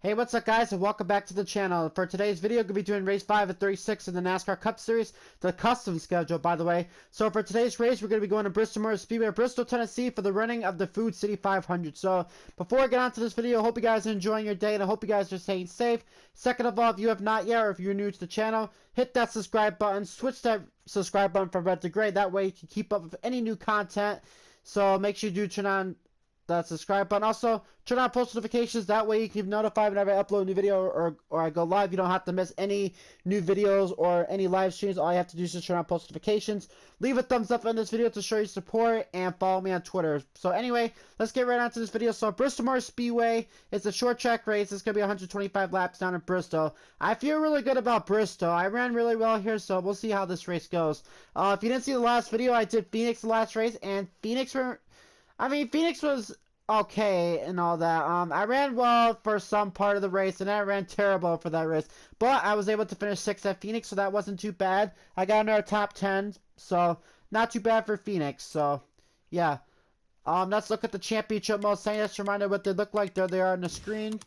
Hey, what's up guys, and welcome back to the channel. For today's video, we're going to be doing race 5 of 36 in the NASCAR Cup Series, the custom schedule, by the way. So for today's race, we're going to be going to Bristol Motor Speedway, Bristol, Tennessee for the running of the Food City 500. So before I get on to this video, I hope you guys are enjoying your day, and I hope you guys are staying safe. Second of all, if you have not yet, or if you're new to the channel, hit that subscribe button, switch that subscribe button from red to gray. That way you can keep up with any new content. So make sure you do turn on that subscribe button. Also, turn on post notifications. That way you can be notified whenever I upload a new video or I go live. You don't have to miss any new videos or any live streams. All you have to do is just turn on post notifications. Leave a thumbs up on this video to show your support, and follow me on Twitter. So anyway, let's get right on to this video. So Bristol Motor Speedway is a short track race. It's going to be 125 laps down in Bristol. I feel really good about Bristol. I ran really well here, so we'll see how this race goes. If you didn't see the last video, I did Phoenix the last race, and Phoenix was okay and all that. I ran well for some part of the race, and I ran terrible for that race. But I was able to finish 6th at Phoenix, so that wasn't too bad. I got into our top 10, so not too bad for Phoenix. So, yeah. Let's look at the championship mode. Just a reminder what they look like. There they are on the screen.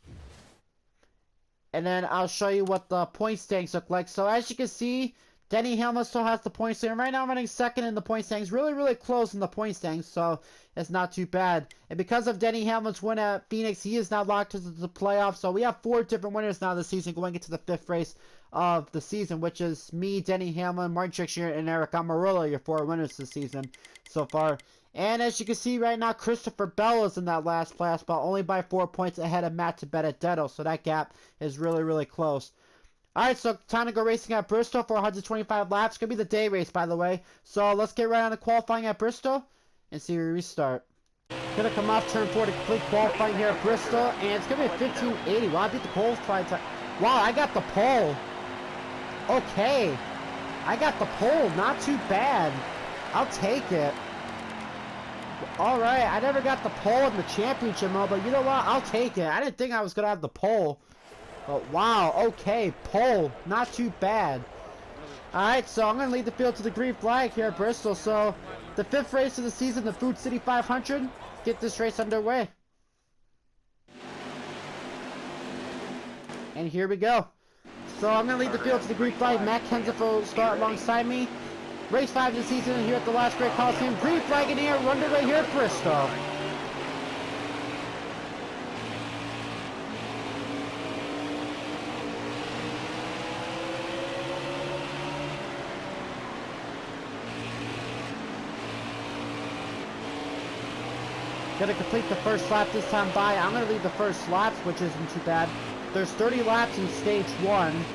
And then I'll show you what the point standings look like. So, as you can see, Denny Hamlin still has the point standings. Right now I'm running second in the point standings. Really, really close in the point standings, so it's not too bad. And because of Denny Hamlin's win at Phoenix, he is now locked into the playoffs. So we have 4 different winners now this season going into the 5th race of the season, which is me, Denny Hamlin, Martin Truex Jr., and Eric Almirola, your 4 winners this season so far. And as you can see right now, Christopher Bell is in that last place, but only by 4 points ahead of Matt Benedetto. So that gap is really, really close. Alright, so time to go racing at Bristol for 125 laps. It's going to be the day race, by the way. So let's get right on to qualifying at Bristol and see where we start. Going to come off turn 4 to complete qualifying here at Bristol, and it's going to be a 1580. Wow, I beat the qualifying time. Wow, I got the pole. Okay. I got the pole. Not too bad. I'll take it. Alright, I never got the pole in the championship mode, but you know what? I'll take it. I didn't think I was going to have the pole. But wow, okay, pole, not too bad. Alright, so I'm going to lead the field to the green flag here at Bristol. So, the 5th race of the season, the Food City 500. Get this race underway. And here we go. So, I'm going to lead the field to the green flag. Matt Kenseth will start alongside me. Race 5 of the season here at the Last Great Coliseum. Green flag in the air, underway here at Bristol. Gonna complete the first lap this time by. I'm gonna lead the first laps, which isn't too bad. There's 30 laps in stage 1,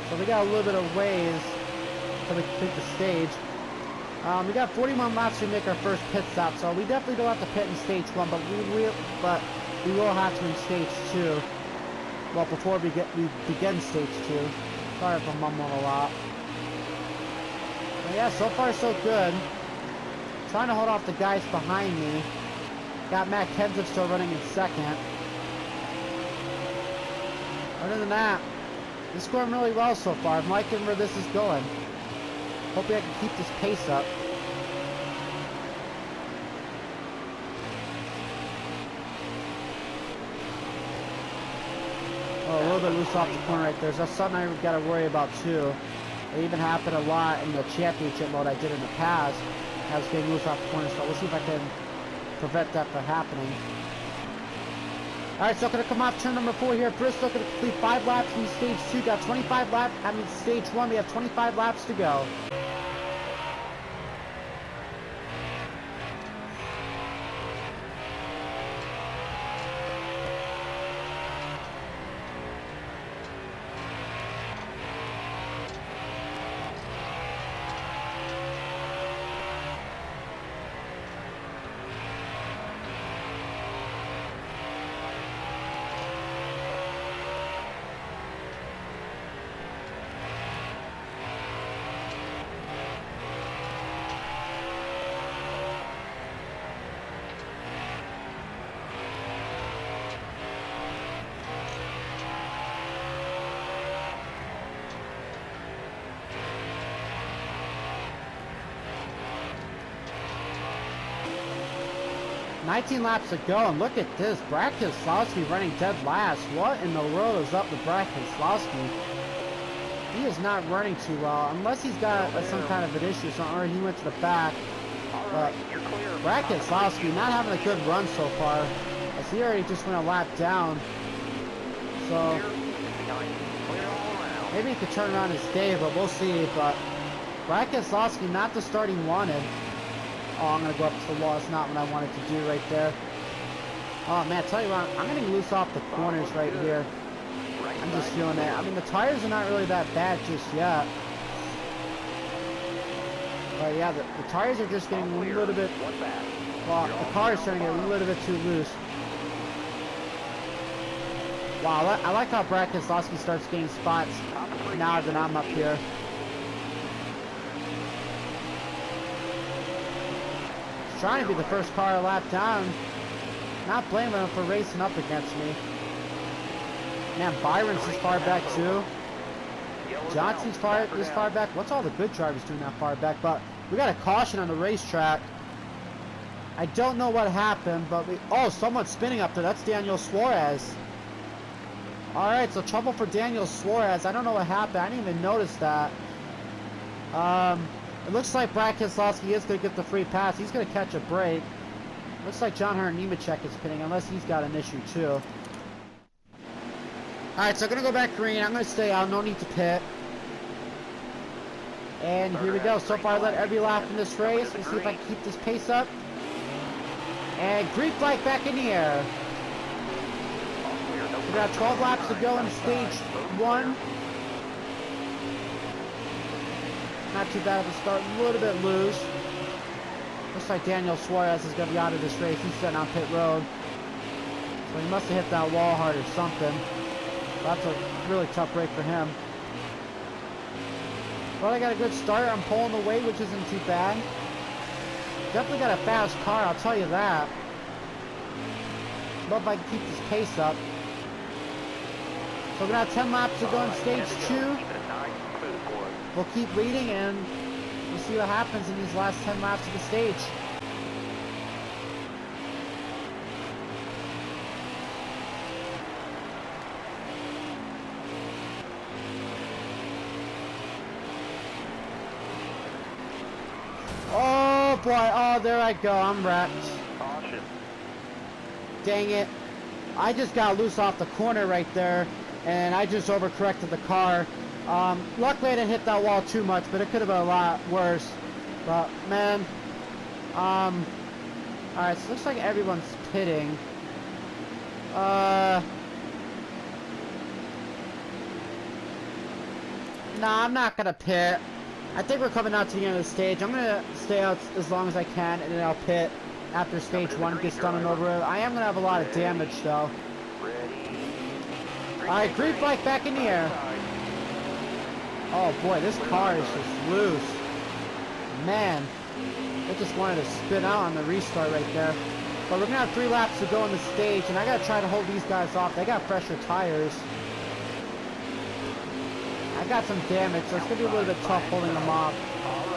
so we got a little bit of ways till we complete the stage. We got 41 laps to make our first pit stop, so we definitely don't have to pit in stage 1, but we will have to in stage 2. Well, before we begin stage 2. Sorry if I'm mumbling a lot. But yeah, so far so good. Trying to hold off the guys behind me. Got Matt Kenseth still running in 2nd. Other than that, it's going really well so far. I'm liking where this is going. Hopefully I can keep this pace up. Oh, a little bit loose off the corner right there. So that's something I've got to worry about too. It even happened a lot in the championship mode I did in the past. I was getting loose off the corner, so we'll see if I can prevent that from happening. Alright, so gonna come off turn number 4 here at Bristol. Gonna complete 5 laps in stage 2. Got 25 laps. I mean, stage 1, we have 25 laps to go. 19 laps to go, and look at this. Brad Keselowski running dead last. What in the world is up with Brad Keselowski? He is not running too well, unless he's got some kind of an issue, or he went to the back. But Brad Keselowski not having a good run so far, as he already just went a lap down. So maybe he could turn around his day, but we'll see. But Brad Keselowski not the start he wanted. Oh, I'm going to go up to the wall. It's not what I wanted to do right there. Oh, man, tell you what, I'm getting loose off the corners right here. I'm just feeling it. I mean, the tires are not really that bad just yet. But, yeah, the tires are just getting a little bit... Well, the car is starting to get a little bit too loose. Wow, I like how Brad Keselowski starts getting spots now that I'm up here. Trying to be the first car a lap down. Not blaming him for racing up against me. Man, Byron's this far back too. Johnson's this far back. What's all the good drivers doing that far back? But we got a caution on the racetrack. I don't know what happened, but oh, someone's spinning up there. That's Daniel Suarez. Alright, so trouble for Daniel Suarez. I don't know what happened. I didn't even notice that. It looks like Brad Keselowski is going to get the free pass. He's going to catch a break. Looks like John Hunter Nemechek is pitting, unless he's got an issue too. Alright, so I'm going to go back green. I'm going to stay out. No need to pit. And here we go. So far, I led every lap in this race. Let's see if I can keep this pace up. And green flag back in the air. We got 12 laps to go in stage 1. Not too bad of a start, a little bit loose. Looks like Daniel Suarez is going to be out of this race. He's sitting on pit road. So he must have hit that wall hard or something. That's a really tough break for him. Well, I got a good start. I'm pulling away, which isn't too bad. Definitely got a fast car, I'll tell you that. Love if I can keep this pace up. So we're going to have 10 laps to go in stage 2. We'll keep leading and we'll see what happens in these last 10 laps of the stage. Oh boy, oh there I go, I'm wrecked. Dang it. I just got loose off the corner right there and I just overcorrected the car. Luckily I didn't hit that wall too much, but it could have been a lot worse. But man, alright, so it looks like everyone's pitting. Nah, I'm not gonna pit. I think we're coming out to the end of the stage. I'm gonna stay out as long as I can, and then I'll pit after stage 1 gets done and over with. I am gonna have a lot of damage though. Alright, green flag back in the air. Oh boy, this car is just loose. Man, it just wanted to spin out on the restart right there. But we're gonna have 3 laps to go on the stage, and I gotta try to hold these guys off. They got fresher tires. I got some damage, so it's gonna be a little bit tough holding them off.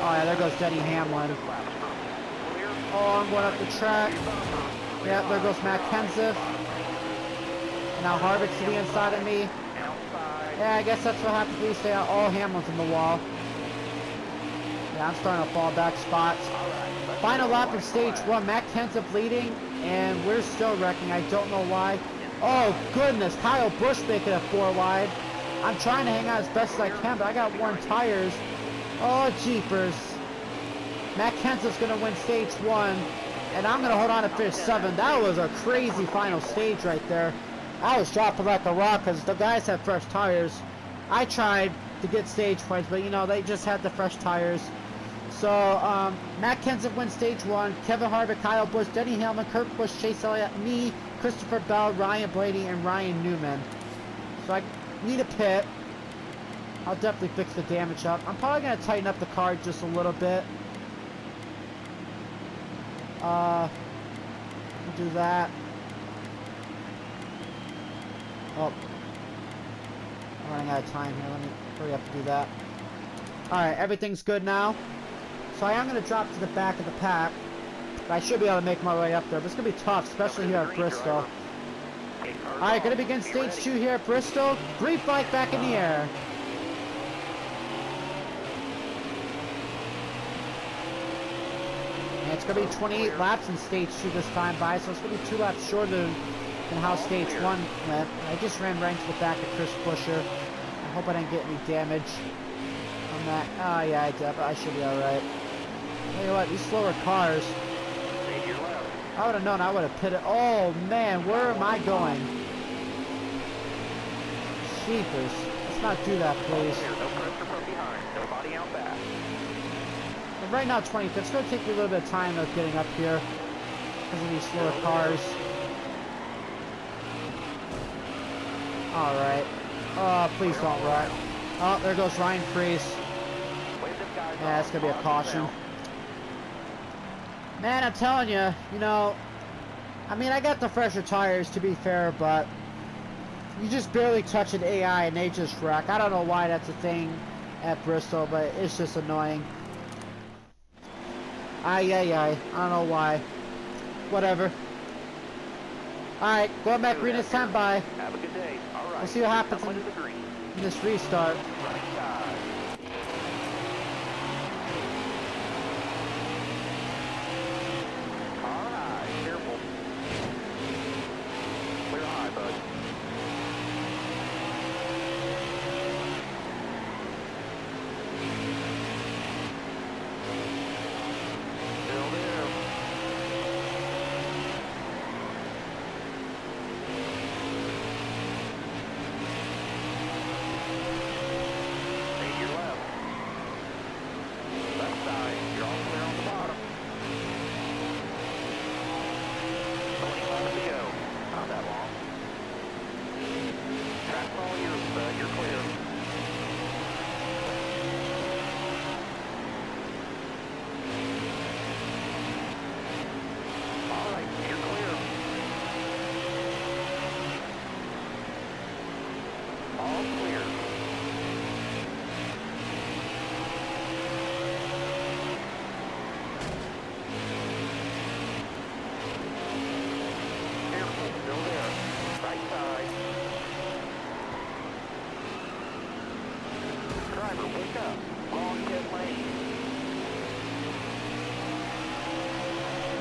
Oh yeah, there goes Denny Hamlin. Oh, I'm going up the track. Yeah, there goes Matt Kenseth. And now Harvick's to the inside of me. Yeah, I guess that's what happens when you stay out. Oh, Hamlin's in the wall. Yeah, I'm starting to fall back spots. Final lap of stage 1. Matt Kenseth leading, and we're still wrecking. I don't know why. Oh, goodness. Kyle Busch making it 4 wide. I'm trying to hang out as best as I can, but I got worn tires. Oh, jeepers. Matt Kenseth's going to win stage 1, and I'm going to hold on to finish 7. That was a crazy final stage right there. I was dropping like a rock because the guys had fresh tires. I tried to get stage points, but you know, they just had the fresh tires. So, Matt Kenseth wins stage 1. Kevin Harvick, Kyle Busch, Denny Hamlin, Kurt Busch, Chase Elliott, me, Christopher Bell, Ryan Blaney, and Ryan Newman. So I need a pit. I'll definitely fix the damage up. I'm probably going to tighten up the car just a little bit. Do that. Oh. I'm running out of time here. Let me hurry up and do that. Alright, everything's good now. So I am going to drop to the back of the pack. But I should be able to make my way up there. But it's going to be tough, especially here at Bristol. Alright, going to begin stage 2 here at Bristol. Green flag back in the air. And it's going to be 28 laps in stage 2 this time by, so it's going to be 2 laps shorter than how stage 1 went. I just ran right into the back of Chris Buescher. I hope I didn't get any damage on that. Oh yeah, I did, but I should be alright. Tell you what, these slower cars. I would have known I would have pitted. Oh man, where am I going? Jeepers. Let's not do that, please. But right now, 25th. It's going to take me a little bit of time of getting up here because of these slower cars. Alright. Oh, please don't wreck. Oh, there goes Ryan Freese. Yeah, it's going to be a caution. Man, I'm telling you, you know, I mean, I got the fresher tires, to be fair, but you just barely touch an AI and they just wreck. I don't know why that's a thing at Bristol, but it's just annoying. I don't know why. Whatever. Alright, going back green this time, bye. Have a good day. All right. We'll see what happens in this restart.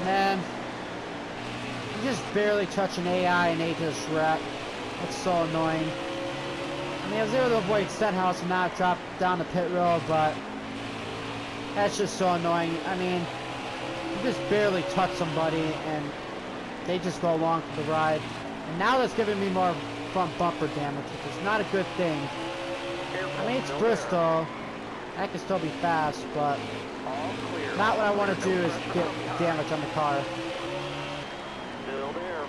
Man, you just barely touch an AI and they just wreck. That's so annoying. I mean, I was able to avoid Stenhouse and not drop down the pit road, but that's just so annoying. I mean, you just barely touch somebody and they just go along for the ride. And now that's giving me more front bumper damage, which is not a good thing. I mean, it's Bristol. I can still be fast, but not what I want to do is get damage on the car. Still there.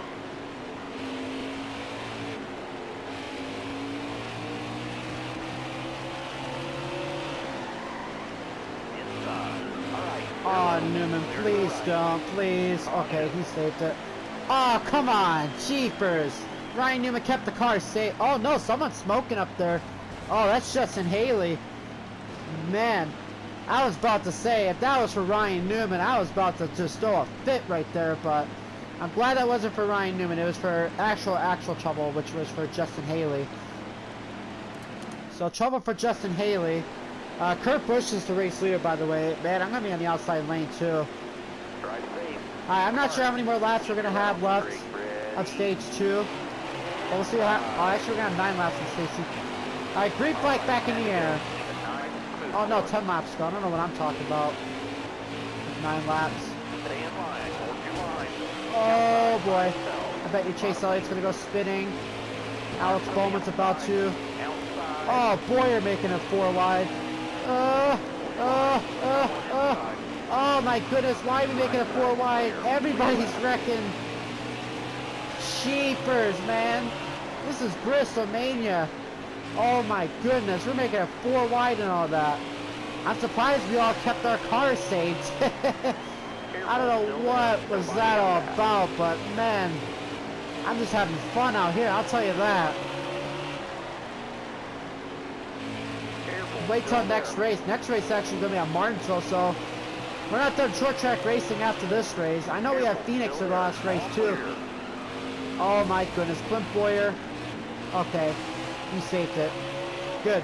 Oh, Newman, please don't, please. Okay, he saved it. Oh, come on, jeepers. Ryan Newman kept the car safe. Oh, no, someone's smoking up there. Oh, that's Justin Haley. Man, I was about to say, if that was for Ryan Newman, I was about to just throw a fit right there, but I'm glad that wasn't for Ryan Newman. It was for actual trouble, which was for Justin Haley. So, trouble for Justin Haley. Kurt Busch is the race leader, by the way. Man, I'm going to be on the outside lane, too. I'm not sure how many more laps we're going to have left of stage 2. But we'll see what happens. Oh, actually, we're going to have 9 laps in stage 2. Alright, green flag back in the air. Oh, no, 10 laps ago. I don't know what I'm talking about. 9 laps. Oh, boy. I bet you Chase Elliott's going to go spinning. Alex Bowman's about to. Oh, Boyer making it 4 wide. Oh my goodness, why are we making a 4 wide? Everybody's wrecking. Sheepers, man. This is Bristol Mania. Oh my goodness, we're making a 4 wide and all that. I'm surprised we all kept our cars saved. I don't know what was that all about, but man, I'm just having fun out here, I'll tell you that. Wait till next race. Next race is actually going to be at Martinsville, so We're not done short track racing after this race. I know we have Phoenix in the last race too. Oh my goodness, Clint Boyer. Okay, he saved it. Good.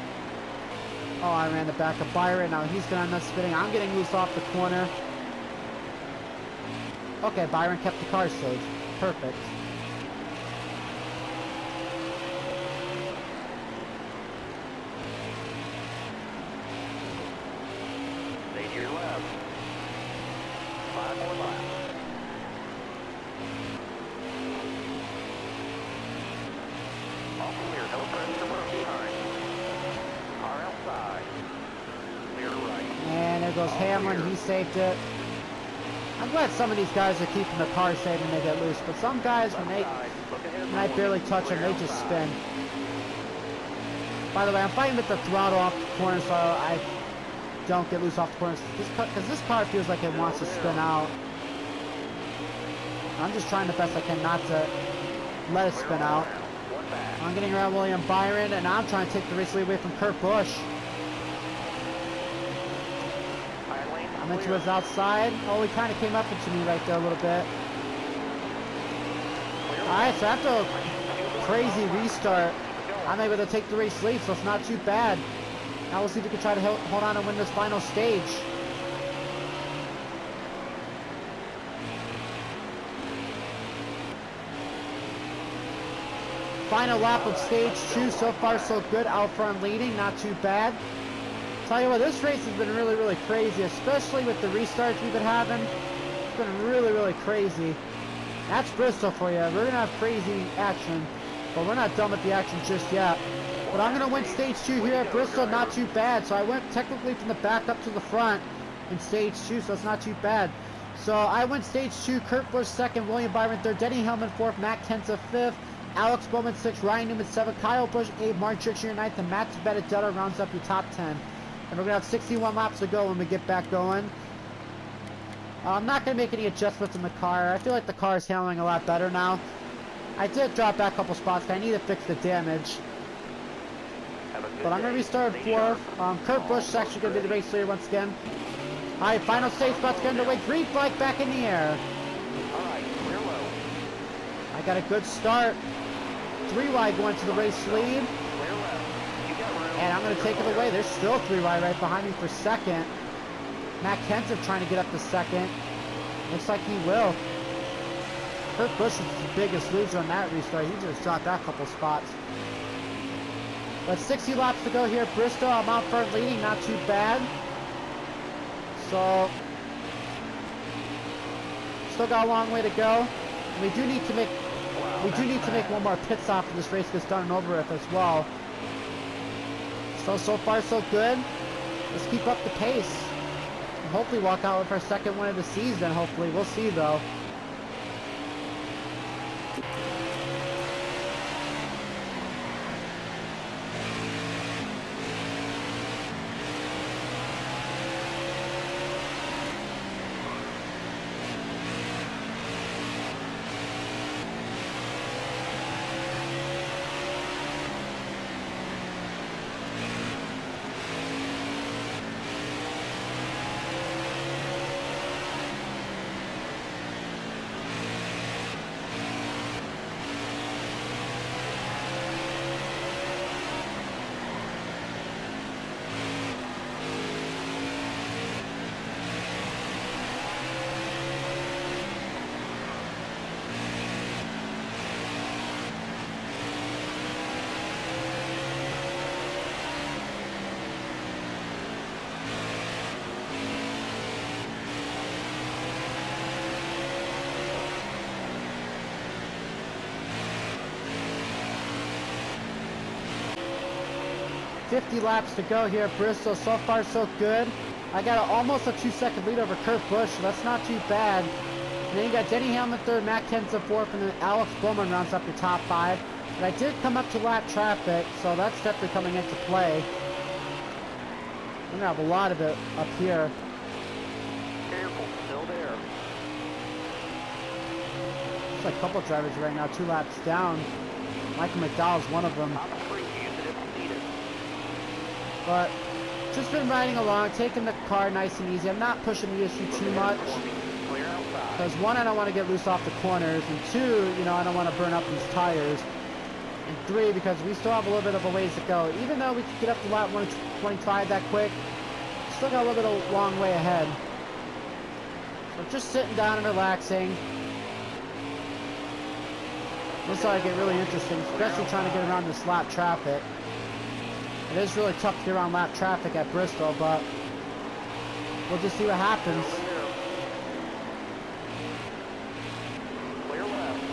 Oh, I ran the back of Byron. Now he's gonna end up spinning. I'm getting loose off the corner. Okay, Byron kept the car safe. Perfect. Stay to your left. 5 more laps. All clear, no pressure from behind. Car outside. Clear to right. And there goes Hamlin. He saved it. I'm glad some of these guys are keeping the car safe when they get loose, but some guys, when I barely touch them, they just spin. By the way, I'm fighting with the throttle off the corner so I don't get loose off the corner, because this car feels like it wants to spin out. I'm just trying the best I can not to let it spin out. I'm getting around William Byron, and I'm trying to take the race lead away from Kurt Busch. I'm into his outside. Oh, he kind of came up into me right there a little bit. Alright, so after a crazy restart, I'm able to take the race lead, so it's not too bad. Now we'll see if we can try to hold on and win this final stage. Final lap of stage 2. So far so good. Out front leading, not too bad. Tell you what, this race has been really, really crazy, especially with the restarts we've been having. It's been really, really crazy. That's Bristol for you. We're going to have crazy action, but we're not done with the action just yet. But I'm going to win stage 2 here at Bristol, not too bad. So I went technically from the back up to the front in stage 2, so it's not too bad. So I went stage 2, Kurt Busch 2nd, William Byron 3rd, Denny Hamlin 4th, Matt Kenseth 5th, Alex Bowman 6th, Ryan Newman 7th, Kyle Busch 8th, Martin Truex Jr. 9th, and Matt Benedetto rounds up your top 10. And we're going to have 61 laps to go when we get back going. I'm not going to make any adjustments in the car. I feel like the car is handling a lot better now. I did drop back a couple spots, but I need to fix the damage. But I'm going to restart 4th. Kurt Busch is actually going to be the race leader once again. Alright, final stage about to get underway. Green flag back in the air. Alright, clear low. I got a good start. 3 wide going to the race lead. Clear left. You got room. And I'm going to take it away. There's still 3 wide right behind me for 2nd. Matt Kenseth trying to get up to 2nd. Looks like he will. Kurt Busch is the biggest loser on that restart. He just dropped that couple spots. But 60 laps to go here at Bristol. I'm out front leading, not too bad. So, still got a long way to go. And we do need to make one more pit stop for this race gets done and over with as well. So far so good. Let's keep up the pace. And hopefully walk out with our 2nd win of the season, hopefully. We'll see though. .50 laps to go here at Bristol. So far so good. I got almost a 2-second lead over Kurt Busch, so that's not too bad. And then you got Denny Hamlin 3rd, Matt Kenseth 4th, and then Alex Bowman rounds up your top 5. But I did come up to lap traffic, so that's definitely coming into play. I'm gonna have a lot of it up here. Careful, still there. There's like a couple drivers right now, 2 laps down. Michael McDowell's one of them. Top 3 used it if needed. But Just been riding along, taking the car nice and easy. I'm not pushing the issue too much. Because one, I don't want to get loose off the corners. And two, you know, I don't want to burn up these tires. And three, because we still have a little bit of a ways to go. Even though we could get up to lap 125 that quick, still got a little bit of a long way ahead. So just sitting down and relaxing. This ought to get really interesting, especially trying to get around this lap traffic. It is really tough to get around lap traffic at Bristol, but we'll just see what happens. Clear left.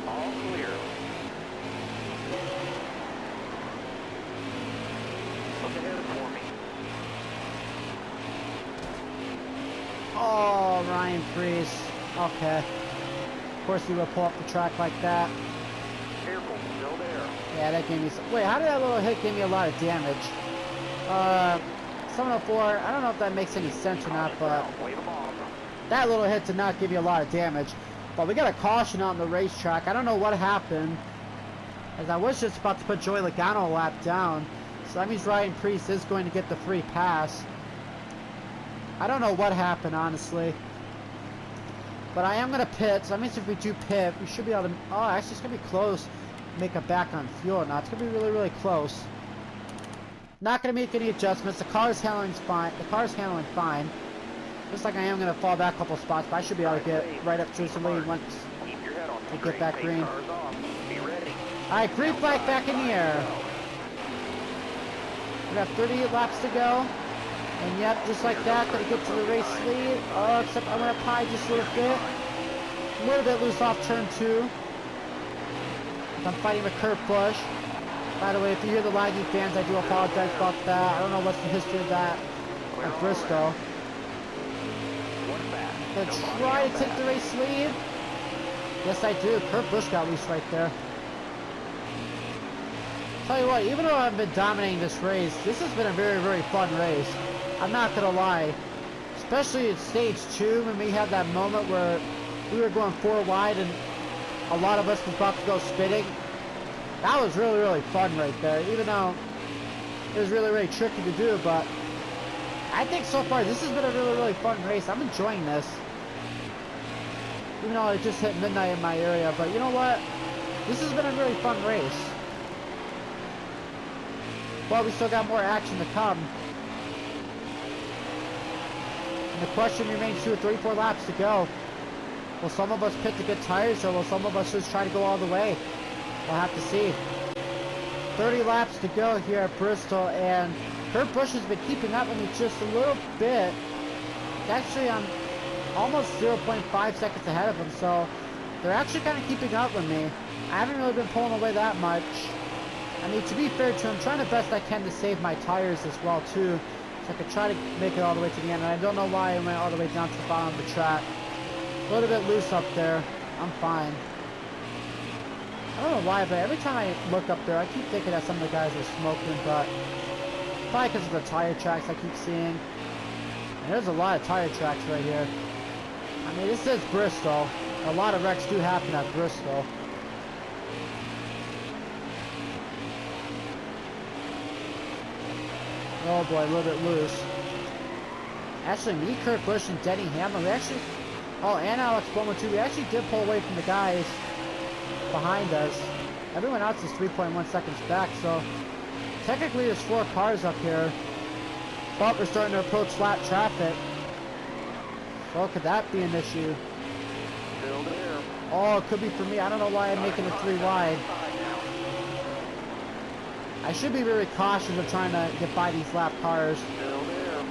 All clear. Look ahead for me. Oh, Ryan Priest. Okay. Of course he will pull up the track like that. Careful, still there. Yeah, that gave me some... Wait, how did that little hit give me a lot of damage? 704, I don't know if that makes any sense or not, but Wave them off. that little hit did not give you a lot of damage. But we got a caution out on the racetrack. I don't know what happened, as I was just about to put Joey Logano a lap down. So that means Ryan Priest is going to get the free pass. I don't know what happened, honestly. But I am going to pit, so that means if we do pit, we should be able to... Oh, actually, it's going to be close. Make it back on fuel now. It's going to be really, really close. Not going to make any adjustments. The car's handling fine. The car's handling fine. Looks like I am going to fall back a couple spots, but I should be able to get right up to the lead once Keep your head on we straight. get back Take green. cars off. Be ready. Alright, green flag back in the air. We got 38 laps to go. And yep, just like that, gonna get to the race lead. Oh, except I went up high just a little bit. A little bit loose off turn 2. I'm fighting with Kurt Busch. By the way, if you hear the laggy fans, I do apologize about that. I don't know what's the history of that at Bristol. Gonna try to take the race lead. Yes, I do. Kurt Busch got loose right there. Tell you what, even though I've been dominating this race, this has been a very, very fun race. I'm not gonna lie. Especially at stage 2, when we had that moment where we were going 4 wide and a lot of us was about to go spinning. That was really, really fun right there. Even though it was really, really tricky to do, but I think so far this has been a really, really fun race. I'm enjoying this. Even though it just hit midnight in my area, but you know what? This has been a really fun race. But we still got more action to come. And the question remains 2 or 3, 4 laps to go. Will some of us pit to get tires, or will some of us just try to go all the way? We'll have to see. 30 laps to go here at Bristol, and Kurt Busch has been keeping up with me just a little bit. Actually, I'm almost 0.5 seconds ahead of him, so they're actually kind of keeping up with me. I haven't really been pulling away that much. I mean, to be fair to him, I'm trying the best I can to save my tires as well, too. So I could try to make it all the way to the end. And I don't know why I went all the way down to the bottom of the track. A little bit loose up there. I'm fine. I don't know why, but every time I look up there, I keep thinking that some of the guys are smoking, but probably because of the tire tracks I keep seeing. And there's a lot of tire tracks right here. I mean, this is Bristol. A lot of wrecks do happen at Bristol. Oh boy, a little bit loose. Actually, me, Kurt Busch, and Denny Hamlin, we actually... Oh, and Alex Bowman too. We actually did pull away from the guys behind us. Everyone else is 3.1 seconds back, so... Technically, there's 4 cars up here. But we're starting to approach lap traffic. So could that be an issue? Still there. Oh, it could be for me. I don't know why I'm making it 3 wide. I should be very cautious of trying to get by these lap cars. Still there.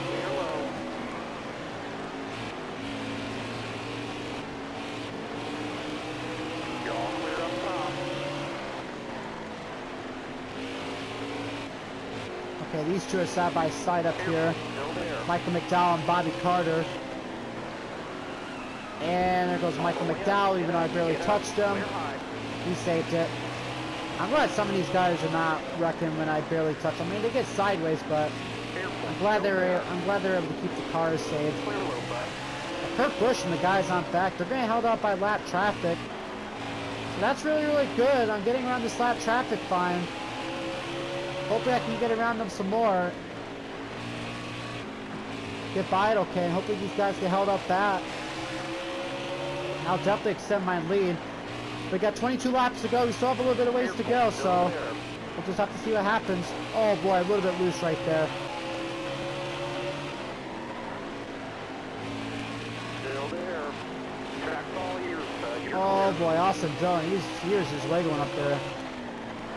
Clear low. You're all clear up top. Okay, these two are side by side up here. Still there. Michael McDowell and Bobby Carter. And there goes Michael McDowell, even though I barely touched him. Clear high. He saved it. I'm glad some of these guys are not wrecking when I barely touch them. I mean, they get sideways, but Careful. I'm glad they're able to keep the cars safe. Clear low, bud. Kurt Busch and the guys on back, they're getting held up by lap traffic. So that's really, really good. I'm getting around this lap traffic fine. Hopefully I can get around them some more. Get by it okay, and hopefully these guys get held up back. I'll definitely extend my lead. We got 22 laps to go. We still have a little bit of ways to go, so we'll just have to see what happens. Oh boy, a little bit loose right there. Still there. Track's all yours, bud. You're Oh clear. boy, Austin Dillon, here's his wiggling up there.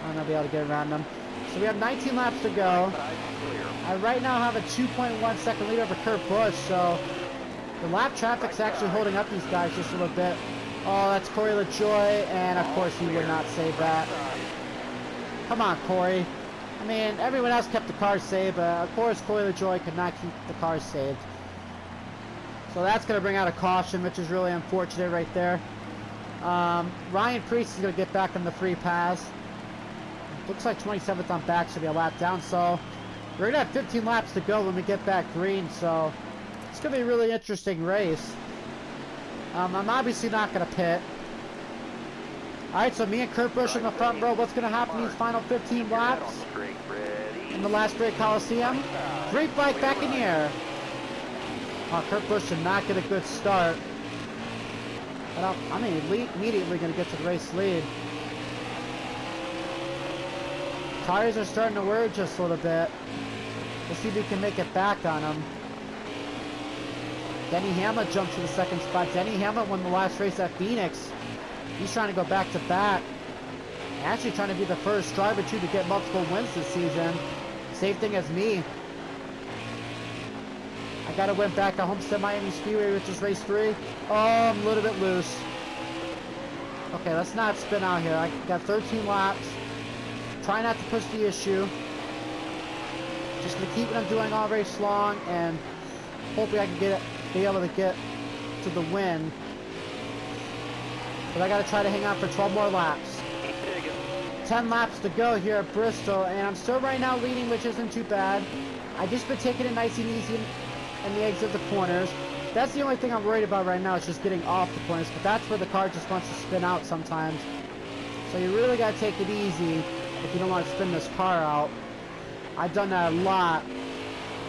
I'm gonna be able to get around them. So we have 19 laps to go. Side's clear. I right now have a 2.1 second lead over Kurt Busch, so the lap traffic's actually holding up these guys just a little bit. Oh, that's Corey LaJoy, and of course he would not save that. Come on, Corey. I mean, everyone else kept the car saved, but of course Corey LaJoy could not keep the car saved. So that's going to bring out a caution, which is really unfortunate right there. Ryan Preece is going to get back on the free pass. Looks like 27th on back should be a lap down, so we're going to have 15 laps to go when we get back green, so it's going to be a really interesting race. I'm obviously not going to pit. Alright, so me and Kurt Busch in the front row. What's going to happen these final 15 laps in the last Great Coliseum? Green flag back in the air. Oh, Kurt Busch did not get a good start. But I'm immediately going to get to the race lead. Tires are starting to wear just a little bit. Let's see if we can make it back on them. Denny Hamlin jumps to the second spot. Denny Hamlin won the last race at Phoenix. He's trying to go back to back. Actually trying to be the first driver too to get multiple wins this season. Same thing as me. I gotta win back at Homestead Miami Speedway, which is race 3. Oh, I'm a little bit loose. Okay, let's not spin out here. I got 13 laps. Try not to push the issue. Just gonna keep what I'm doing all race long, and hopefully I can be able to get to the win. But I gotta try to hang on for 12 more laps. 10 laps to go here at Bristol, and I'm still right now leading, which isn't too bad. I just been taking it nice and easy in the exit of the corners. That's the only thing I'm worried about right now, is just getting off the corners, but that's where the car just wants to spin out sometimes. So you really gotta take it easy if you don't want to spin this car out. I've done that a lot.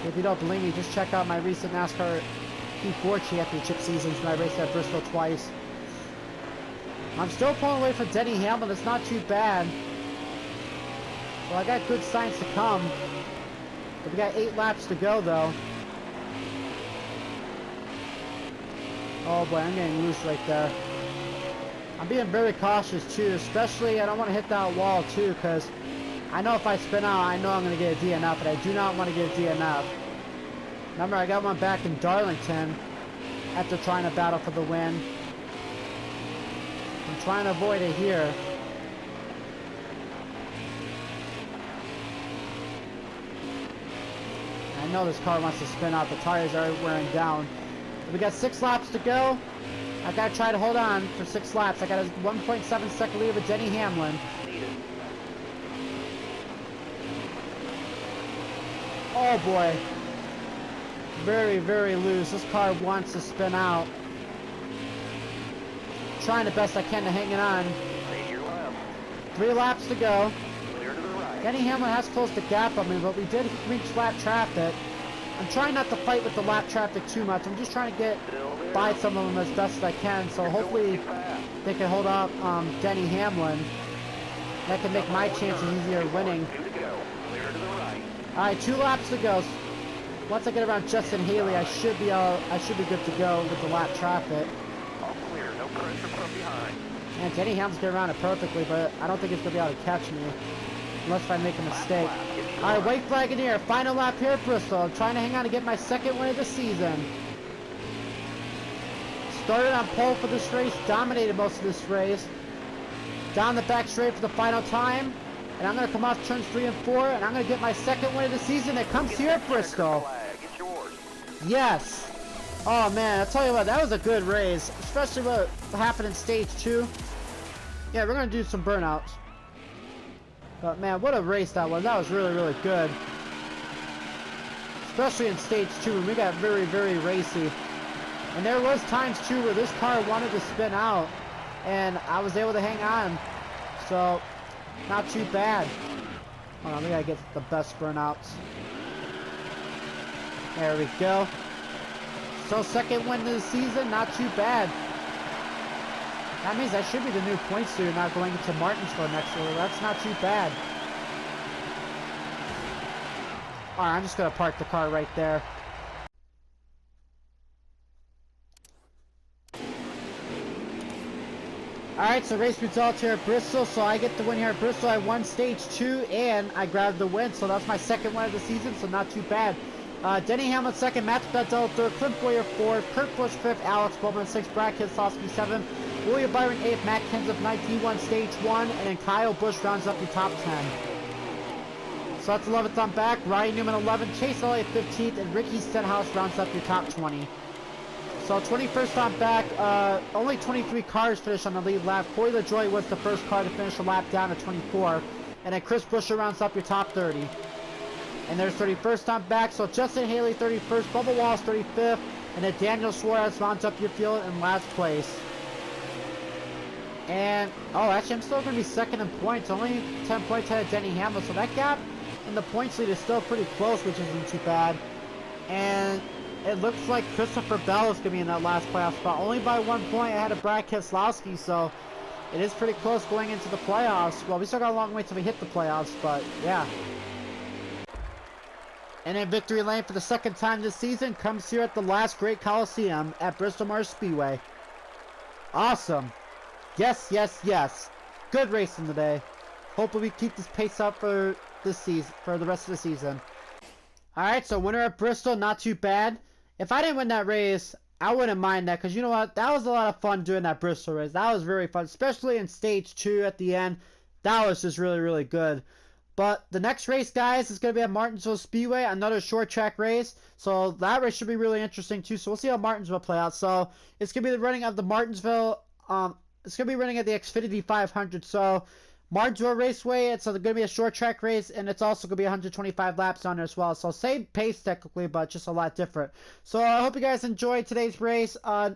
If you don't believe me, just check out my recent NASCAR P4 championship seasons when I raced at Bristol twice. I'm still pulling away from Denny Hamlin. It's not too bad. Well, I got good signs to come. But we got 8 laps to go, though. Oh boy, I'm getting loose right there. I'm being very cautious too, especially I don't want to hit that wall too, because I know if I spin out, I know I'm going to get a DNF, but I do not want to get a DNF. Remember, I got one back in Darlington after trying to battle for the win. I'm trying to avoid it here. I know this car wants to spin out. The tires are wearing down. We got 6 laps to go. I gotta try to hold on for 6 laps. I got a 1.7 second lead with Denny Hamlin. Oh boy. Very, very loose. This car wants to spin out. Trying the best I can to hang it on. 3 laps to go. Denny Hamlin has closed the gap on me, but we did reach lap traffic. I'm trying not to fight with the lap traffic too much. I'm just trying to get by some of them as best as I can, so hopefully they can hold up Denny Hamlin. That can make my chances easier of winning. Alright, 2 laps to go. Once I get around Justin Haley, I should be good to go with the lap traffic. All clear, no pressure from behind. And Denny Hamlin's getting around it perfectly, but I don't think it's going to be able to catch me. Unless I make a mistake. Alright, white flag in here. Final lap here at Bristol. I'm trying to hang on to get my 2nd win of the season. Started on pole for this race. Dominated most of this race. Down the back straight for the final time. And I'm going to come off turns 3 and 4. And I'm going to get my 2nd win of the season. It comes here at Bristol. Yes. Oh man, I'll tell you what. That was a good race. Especially what happened in stage 2. Yeah, we're going to do some burnouts. But man, what a race that was. That was really, really good. Especially in stage 2 when we got very, very racy. And there was times too where this car wanted to spin out, and I was able to hang on. So, not too bad. Hold on, we gotta get the best burnouts. There we go. So second win of the season, not too bad. That means that should be the new points leader, not going into Martinsville next year. That's not too bad. Alright, I'm just gonna park the car right there. Alright, so race results here at Bristol. So I get the win here at Bristol. I won stage 2 and I grabbed the win. So that's my second win of the season, so not too bad. Denny Hamlin second, Matt Bedell third, Clint Boyer fourth, Kurt Busch fifth, Alex Bowman sixth, Brad Keselowski seventh, William Byron eighth, Matt Kenseth ninth, he won stage 1, and then Kyle Busch rounds up the top 10. So that's 11th on back, Ryan Newman 11th, Chase Elliott 15th, and Ricky Stenhouse rounds up your top 20. So 21st on back, only 23 cars finished on the lead lap. Corey LaJoie was the first car to finish the lap down at 24, and then Chris Buescher rounds up your top 30. And there's 31st on back, so Justin Haley 31st, Bubba Wallace 35th, and then Daniel Suarez rounds up your field in last place. And, oh, actually, I'm still going to be second in points, only 10 points ahead of Denny Hamlin, so that gap in the points lead is still pretty close, which isn't too bad. And it looks like Christopher Bell is going to be in that last playoff spot, only by 1 point ahead of Brad Keselowski, so it is pretty close going into the playoffs. Well, we still got a long way till we hit the playoffs, but yeah. And in victory lane for the second time this season comes here at the last great Coliseum at Bristol Myers Speedway. Awesome. Yes, yes, yes. Good racing today. Hopefully we keep this pace up for this season, for the rest of the season. Alright, so winner at Bristol, not too bad. If I didn't win that race, I wouldn't mind that, because you know what? That was a lot of fun doing that Bristol race. That was very fun, especially in stage 2 at the end. That was just really, really good. But the next race, guys, is going to be at Martinsville Speedway, another short track race. So that race should be really interesting, too. So we'll see how Martinsville play out. So it's going to be the running of the Martinsville, it's going to be running at the Xfinity 500. So Martinsville Raceway, it's going to be a short track race, and it's also going to be 125 laps on there as well. So same pace technically, but just a lot different. So I hope you guys enjoyed today's race. Like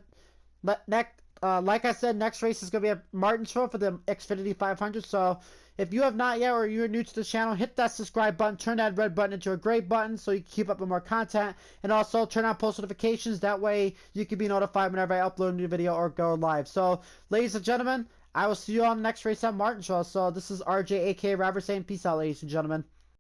I said, next race is going to be at Martinsville for the Xfinity 500. So if you have not yet, or you're new to the channel, hit that subscribe button, turn that red button into a gray button so you can keep up with more content, and also turn on post notifications. That way you can be notified whenever I upload a new video or go live. So ladies and gentlemen, I will see you on the next race at Martinsville. So this is RJ, aka Robert, saying peace out, ladies and gentlemen.